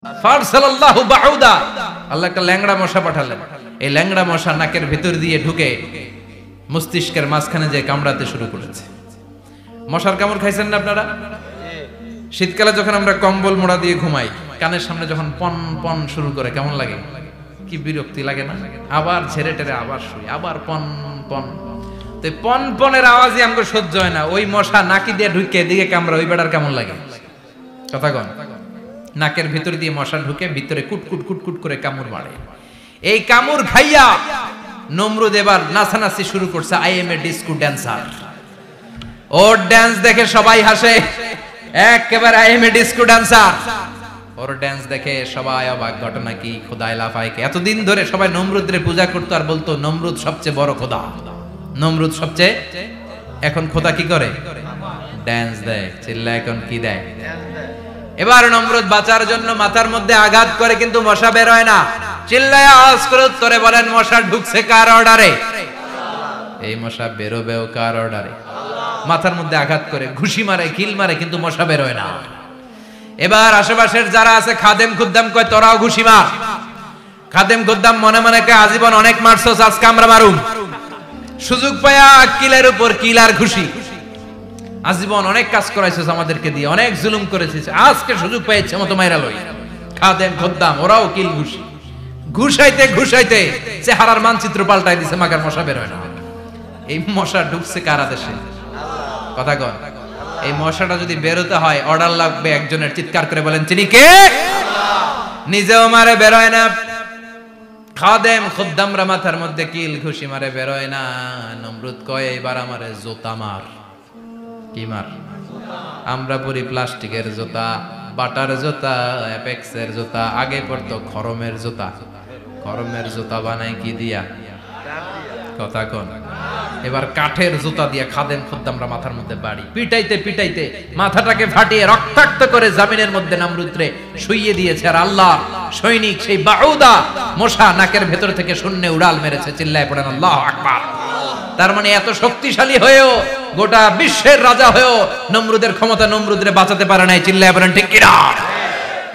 ফারসালাল্লাহু বাউদা, আল্লাহ একটা ল্যাংড়া মশা পাঠালেন। এই ল্যাংড়া মশা নাকের ভিতর দিয়ে ঢুকে মস্তিষ্কের মাঝখানে যে কামড়াতে শুরু করেছে। মশার কামড় খাইছেন না আপনারা? শীতকালে যখন আমরা কম্বল মোড়া দিয়ে ঘুমাই, কানের সামনে যখন পন পন শুরু করে কেমন লাগে? কি বিরক্তি লাগে না? আবার ছেড়ে টেরে আবার শুই, আবার পন পন। তো পন পনের আওয়াজই আমাকে সহ্য হয় না। ওই মশা নাকি দিয়ে ঢুকে দিকে কামড়া, ওই বেড়ার কেমন লাগে? কথা কন। নাকের ভিতর দিয়ে মশা ঢুকে ভিতরে কুটকুট কুটকুট করে কামড় মারে। এই কামড় খাইয়া নমরুদ এবার নাচানাচি শুরু করছে। I M A disco dancer. Or dance দেখে সবাই হাসে, একেবারে I M A disco dancer. Or dance দেখে সবাই অবাক। ঘটনা কি? খোদাই লাফাইকে এতদিন ধরে সবাই নমরুদরে পূজা করতো আর বলতো নমরুদ সবচেয়ে বড় খোদা, নমরুদ সবচেয়ে। এখন খোদা কি করে? ড্যান্স দেয়। চিল্লা এখন কি দেয়? এবার নমরুদ বাঁচার জন্য মাথার মধ্যে আঘাত করে, কিন্তু মশা বের হয় না। চিল্লায় আওয়াজ করে উত্তরে বলেন, মশা ঢুকছে কার অর্ডারে? এই মশা বেরোবেও কার অর্ডারে? মাথার মধ্যে আঘাত করে ঘুষি মারে, কিল মারে, কিন্তু মশা বের হয় না। এবার আশেপাশের যারা আছে খাদেম খুদ্দাম কয়, তোরাও ঘুষি মার। খাদেম খুদ্দাম মনে মনে কয়, আজীবন অনেক মারছস, আজকে আমরা মারুম। সুযোগ পায়া কিলের উপর কিল আর ঘুষি। আজীবন অনেক কাজ করাইছিস আমাদেরকে দিয়ে, অনেক জুলুম করেছিস, আজকে সুযোগ পেয়েছে মতো মাইরা লই। খাদেম খুদ্দাম ওরাও কিল ঘুষি। ঘুষাইতে ঘুষাইতে চেহারার মানচিত্র পাল্টাই দিছে, মাগার মশা বের হয় না। এই মশা ঢুকছে কারা দেশে? কথা কন। এই মশাটা যদি বেরোতে হয়, অর্ডার লাগবে একজনের। চিৎকার করে বলেন, চিনি কে? নিজেও মারে, বের হয় না। খাদেম খুদ্দামরা মাথার মধ্যে কিল ঘুষি মারে, বের হয় না। নমরুদ কয়, এবার আমারে জুতা মার। কি মার? আমরা পরি প্লাস্টিকের জুতা, বাটার জুতা, অ্যাপেক্সের জুতা। আগে পড়তো খরমের জুতা। খরমের জুতা বানাই কি দিয়া? কথা কোন। এবার কাঠের জুতা দিয়ে খাদেম খুদ্দামরা মাথার মধ্যে বাড়ি। পিটাইতে পিটাইতে মাথাটাকে ফাটিয়ে রক্তাক্ত করে জমিনের মধ্যে নমরুদরে শুইয়ে দিয়েছে। আর আল্লাহ সৈনিক সেই বাউদা মশা নাকের ভেতর থেকে শূন্যে উড়াল মেরেছে। চিল্লায় পড়েন আল্লাহু আকবার। তার মানে এত শক্তিশালী হয়েও, গোটা বিশ্বের রাজা হয়েও নমরুদের ক্ষমতা নমরুদরে বাঁচাতে পারে নাই। চিল্লায় বলেন ঠিক কিনা?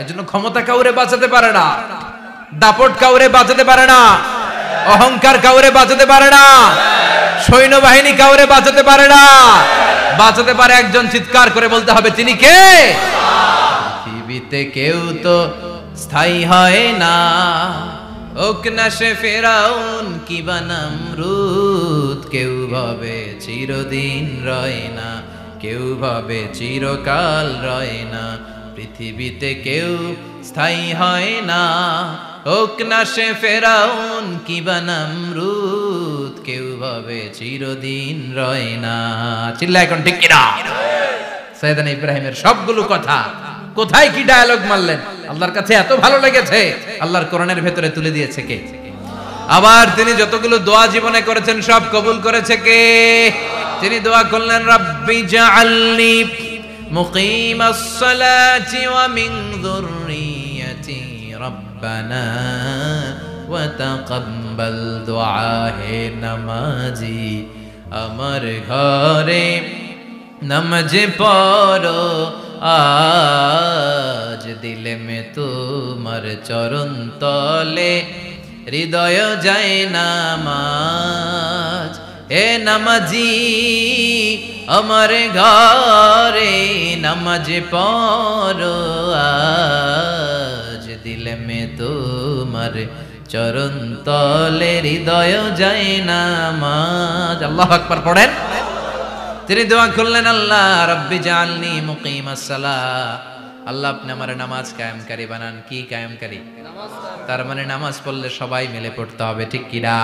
এজন্য ক্ষমতা কাউরে বাঁচাতে পারে না, দাপট কাউরে বাঁচাতে পারে না, অহংকার কাউরে বাঁচাতে পারে না, সৈন্যবাহিনী কাউরে বাঁচাতে পারে না। বাঁচাতে পারে একজন। চিৎকার করে বলতে হবে, তিনি কে? পৃথিবীতে কেউ তো স্থায়ী হয় না, ওক না সে ফেরাউন কিবা নমরুদ। কেউ ভাবে চিরদিন রয় না, কেউ ভাবে চিরকাল রয় না। পৃথিবীতে কেউ স্থায়ী হয় না, ওক না সে ফেরাউন কিবা নমরুদ। কেউ ভাবে চিরদিন রয় না। চিল্লা এখন ঠিক কিনা? সাইয়েদনা ইব্রাহিমের সবগুলো কথা কোথায় কি ডায়ালগ মারলেন, আল্লাহর কাছে এত ভালো লেগেছে। আল্লাহর কোরআনের ভেতরে তুলে দিয়েছে কে? আবার তিনি যতগুলো দোয়া জীবনে করেছেন সব কবুল করেছে কে? তিনি দোয়া করলেন, রাব্বি জাআলনি মুকিমাস সালাতি ওয়া মিন যুররিয়াতি রব্বানা ওয়া তাকাব্বাল দুআ। হে নামাজি, আমার ঘরে নামাজ পড়ো আজ, দিলে মে তোমার চরণ তলে হৃদয় যায় নামাজ। হে নামাজি, আমার ঘরে নামাজ পড়ো আজ, দিলে মে তোমার চরণ তলে হৃদয় যায় নামাজ। আল্লাহু আকবার পড়েন। তিনি দোয়া করলেন, আল্লাহ রাব্বি জাআলনি মুকিমাস সালাহ। আল্লাহ আপনি আমার নামাজ কায়েমকারী বানান। কি কায়েমকারী? তার মানে নামাজ পড়লে সবাই মিলে পড়তে হবে, ঠিক কি না?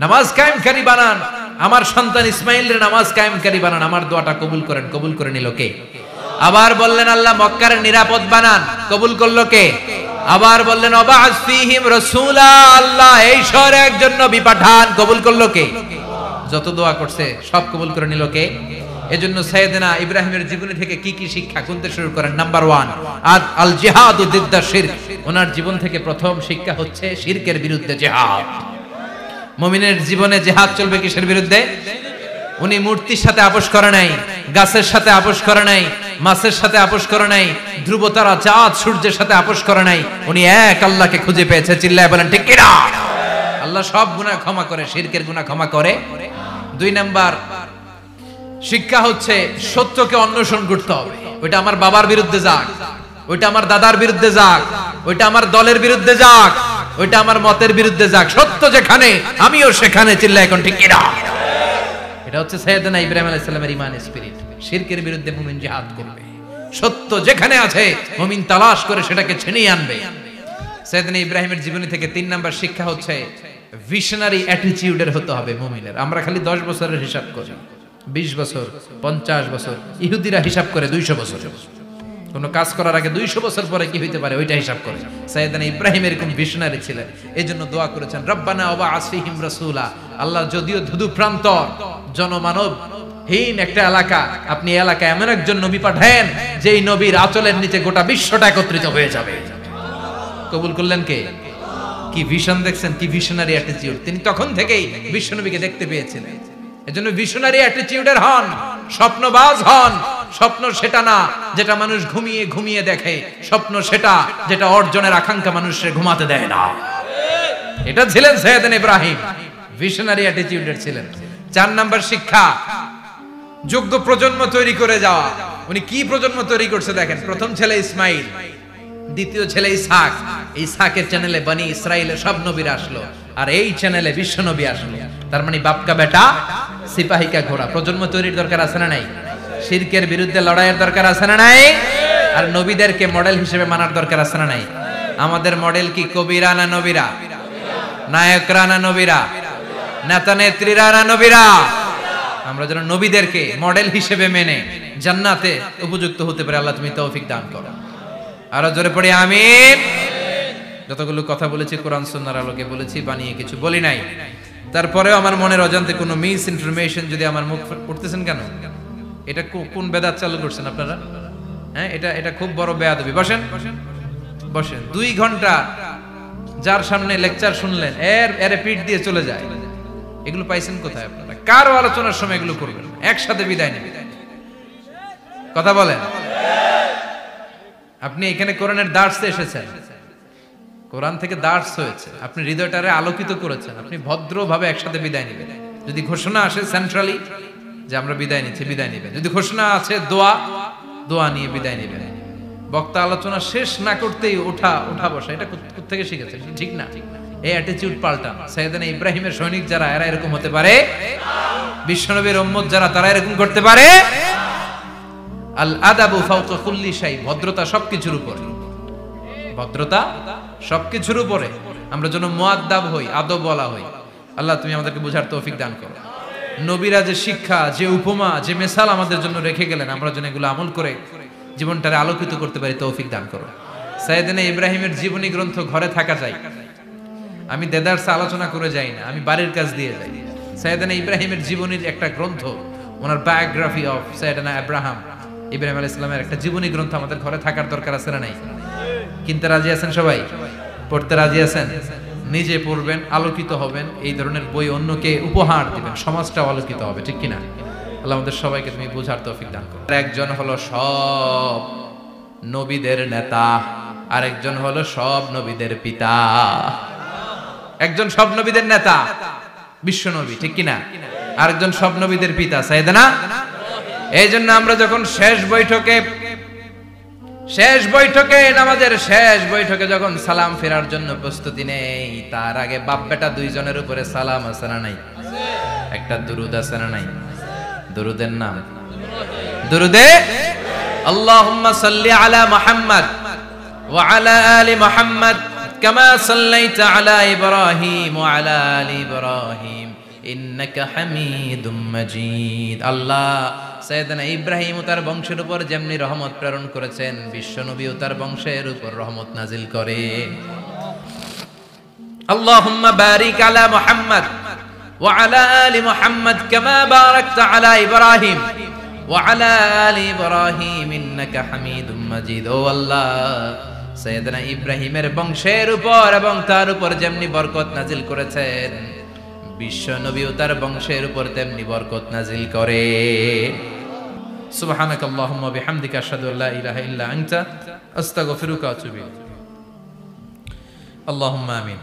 নামাজ কায়েমকারী বানান। আমার সন্তান ইসমাইলের নামাজ কায়েমকারী বানান। আমার দোয়াটা কবুল করেন। কবুল করে নিল কে? আবার বললেন, আল্লাহ মক্কার নিরাপদ বানান। কবুল করলো কে? আবার বললেন, ওয়াবা'আস ফীহিম রাসূলা। আল্লাহ এই শহরে একজন নবী পাঠান। কবুল করলো কে? যত দোয়া করছে সব কবুল করে নিল কে? এজন্য সাইয়েদনা ইব্রাহিমের জীবনী থেকে কি কি শিক্ষা গুনতে শুরু করেন। নাম্বার 1, আল জিহাদু দিদ্দা শিরক। ওনার জীবন থেকে প্রথম শিক্ষা হচ্ছে শিরকের বিরুদ্ধে জিহাদ। মুমিনের জীবনে জিহাদ চলবে কিসের বিরুদ্ধে? উনি মূর্তির সাথে আপোষ করে নাই, গাছের সাথে আপোষ করে নাই, মাছের সাথে আপোষ করে নাই, ধ্রুব তারা, চাঁদ, সূর্যের সাথে আপোষ করে নাই। উনি এক আল্লাহকে খুঁজে পেয়েছে। চিল্লায় বলেন ঠিক কিনা? আল্লাহ সব গুনাহ ক্ষমা করে, শিরকের গুনাহ ক্ষমা করে। 2 নাম্বার শিক্ষা হচ্ছে সত্যকে অন্বেষণ করতে হবে। ওইটা আমার বাবার বিরুদ্ধে যাক, ওইটা আমার দাদার বিরুদ্ধে যাক, ওইটা আমার দলের বিরুদ্ধে যাক, ওইটা আমার মতের বিরুদ্ধে যাক, সত্য যেখানে আমিও সেখানে। চিল্লায় এখন ঠিক কিনা? এটা হচ্ছে সাইয়েদনা ইব্রাহিম আলাইহিস সালামের ঈমান স্পিরিট। শিরকের বিরুদ্ধে মুমিন জিহাদ করবে, সত্য যেখানে আছে মুমিন তালাশ করে সেটাকে ছিনিয়ে আনবে। সাইয়েদনা ইব্রাহিমের জীবনী থেকে 3 নাম্বার শিক্ষা হচ্ছে ভিশনারি অ্যাটিটিউডের হতে হবে মুমিনের। আমরা খালি 10 বছরের হিসাব করি, 20 বছর, 50 বছর। ইহুদিরা হিসাব করে 200 বছর। কোন কাজ করার আগে 200 বছর পরে কি হইতে পারে ওইটা হিসাব করে। সাইয়েদনা ইব্রাহিম এরকম ভিশনারি ছিলেন, এজন্য দোয়া করেছেন রব্বানা ওয়াবআস ফীহিম রাসূলা। আল্লাহ যদিও ধুধু প্রান্তর জনমানব হীন একটা এলাকা, আপনি এলাকায় এমন একজন নবী পাঠায়েন যেই নবীর আঁচলের নিচে গোটা বিশ্বটা একত্রিত হয়ে যাবে। কবুল করলেন কে? কি ভিশন দেখছেন, কি ভিশনারি অ্যাটিটিউড। তিনি তখন থেকেই বিশ্বনবীকে দেখতে পেয়েছিলেন। এজন্য ভিশনারি অ্যাটিটিউডের হন, স্বপ্নবাজ হন। স্বপ্ন সেটা না যেটা মানুষ ঘুমিয়ে ঘুমিয়ে দেখে, স্বপ্ন সেটা যেটা অর্জনের আকাঙ্ক্ষা মানুষের ঘুমাতে দেয় না। এটা ছিলেন সাইয়েদনা ইব্রাহিম, ভিশনারি অ্যাটিটিউডের ছিলেন। 4 নাম্বার শিক্ষা যোগ্য প্রজন্ম তৈরি করে যাওয়া। উনি কি প্রজন্ম তৈরি করছে দেখেন। প্রথম ছেলে ইসমাইল, দ্বিতীয় ছেলে ইসহাক। ইসহাকের চ্যানেলে বনি ইসরাইলের সব নবীরা আসলো, আর এই চ্যানেলে বিশ্ব নবী আসলো। তার মানে বাপকা বেটা সিপাহিকা ঘোড়া। প্রজন্ম তৈরির দরকার আছে না নাই? শিরকের বিরুদ্ধে লড়াইয়ের দরকার আছে না নাই? আর নবীদেরকে মডেল হিসেবে মানার দরকার আছে না নাই? আমাদের মডেল কি কবিরা না নবীরা? নায়করা না নবীরা? নেতা নেত্রীরা না নবীরা? আমরা যেন নবীদেরকে মডেল হিসেবে মেনে জান্নাতে উপযুক্ত হতে পারে। আল্লাহ তুমি তৌফিক দান করো। আরো জোরে পড়ি আমিন। যতগুলো কথা বলেছি কোরআন সুন্নাহর আলোকে বলেছি, বানিয়ে কিছু বলি নাই। তারপরেও আমার মনের অজান্তে কোনো মিস ইনফরমেশন যদি আমার মুখ পড়তেছেন কেন? এটা কোন বেদাত চালু করছেন আপনারা? হ্যাঁ, এটা খুব বড় বেয়াদবি। বসেন বসেন। 2 ঘন্টা যার সামনে লেকচার শুনলেন, এর পিঠ দিয়ে চলে যায়। এগুলো পাইছেন কোথায় আপনারা? কার আলোচনার সময় এগুলো করবেন? একসাথে বিদায় নেবেন। কথা বলেন। আপনি এখানে কোরআনের দার্সে এসেছেন, কোরআন থেকে দার্স হয়েছে, আপনি হৃদয়টারে আলোকিত করেছেন, আপনি ভদ্রভাবে একসাথে বিদায় নেবেন। যদি ঘোষণা আসে সেন্ট্রালি যে আমরা বিদায় নিচ্ছি, বিদায় নেবেন। যদি ঘোষণা আছে দোয়া নিয়ে বিদায় নেবেন। বক্তা আলোচনা শেষ না করতেই ওঠা বসা, এটা কোত্থেকে শিখেছেন? ঠিক না। এই অ্যাটিটিউড পাল্টান। সাইয়েদনা ইব্রাহিমের সৈনিক যারা, এরা এরকম হতে পারে? বিশ্বনবীর উম্মত যারা, তারা এরকম করতে পারে? আল আদাবু ফাওকা কুল্লি শাই। ভদ্রতা সবকিছুর উপরে, ভদ্রতা সবকিছুর উপরে। আমরা যেন মুআদ্দাব হই, আদব বলা হই। আল্লাহ তুমি আমাদেরকে বুঝার তৌফিক দান করো। নবীরা যে শিক্ষা, যে উপমা, যে মিসাল আমাদের জন্য রেখে গেলেন, আমরা যেন এগুলো আমল করে জীবনটারে আলোকিত করতে পারি, তৌফিক দান করো। সাইয়েদনা ইব্রাহিমের জীবনী গ্রন্থ ঘরে থাকা যায়। আমি দেদারসে আলোচনা করে যাই না, আমি বাড়ির কাজ দিয়ে যাই। সাইয়েদনা ইব্রাহিমের জীবনীর একটা গ্রন্থ, ওনার বায়োগ্রাফি অফ সাইয়েদনা ইব্রাহিম আলাইহিস সালামের একটা জীবনী গ্রন্থ আমাদের ঘরে থাকার দরকার আছে না নাই? কিনতে রাজি আছেন সবাই? পড়তে রাজি আছেন? নিজে পড়বেন, আলোকিত হবেন, এই ধরনের বই অন্যকে উপহার দিবেন, সমাজটাও আলোকিত হবে। ঠিক কিনা? আল্লাহ আমাদের সবাইকে তুমি বোঝার তৌফিক দান করো। একজন হলো সব নবীদের নেতা, আর একজন হলো সব নবীদের পিতা। একজন সব নবীদের নেতা, বিশ্ব নবী, ঠিক কিনা? আরেকজন সব নবীদের পিতা, সাইয়েদনা। এই জন্য আমরা যখন শেষ বৈঠকে নামাজের শেষ বৈঠকে যখন সালাম ফেরার জন্য প্রস্তুতি নেই, তার আগে বাপ বেটা দুইজনের উপরে সালাম আছে না নাই? একটা দুরুদ আছে না নাই? দুরুদের নাম দুরুদে আল্লাহুম্মা সাল্লি আলা মুহাম্মাদ ওয়া আলা আলি মুহাম্মাদ কামা সাল্লাইতা আলা ইব্রাহিম ওয়া আলা আলি ইব্রাহিম ইন্নাকা হামিদুম মাজিদ। আল্লাহ সাইয়েদনা ইব্রাহিম ও তার বংশের উপর যেমনি রহমত প্রেরণ করেছেন, বিশ্ব নবী ও তার বংশের উপর রহমত নাজিল করে। আল্লাহুম্মা বারিক আলা মুহাম্মাদ ওয়া আলা আলি মুহাম্মাদ কামা বারাকতা আলা ইব্রাহিম ওয়া আলা আলি ইব্রাহিম ইন্নাকা হামিদুম মাজিদ। ও আল্লাহ, সাইয়েদনা ইব্রাহিমের বংশের উপর এবং তার উপর যেমনি বরকত নাজিল করেছেন, বিশ্ব নবী ও তার বংশের উপর তেমনি বরকত নাজিল করে। সুবহানাকাল্লাহুম্মা বিহামদিকা আশহাদু আল্লা ইলাহা ইল্লা আনতা আস্তাগফিরুকা ওয়া আতুবু ইলাইক। আল্লাহুম্মা আমিন।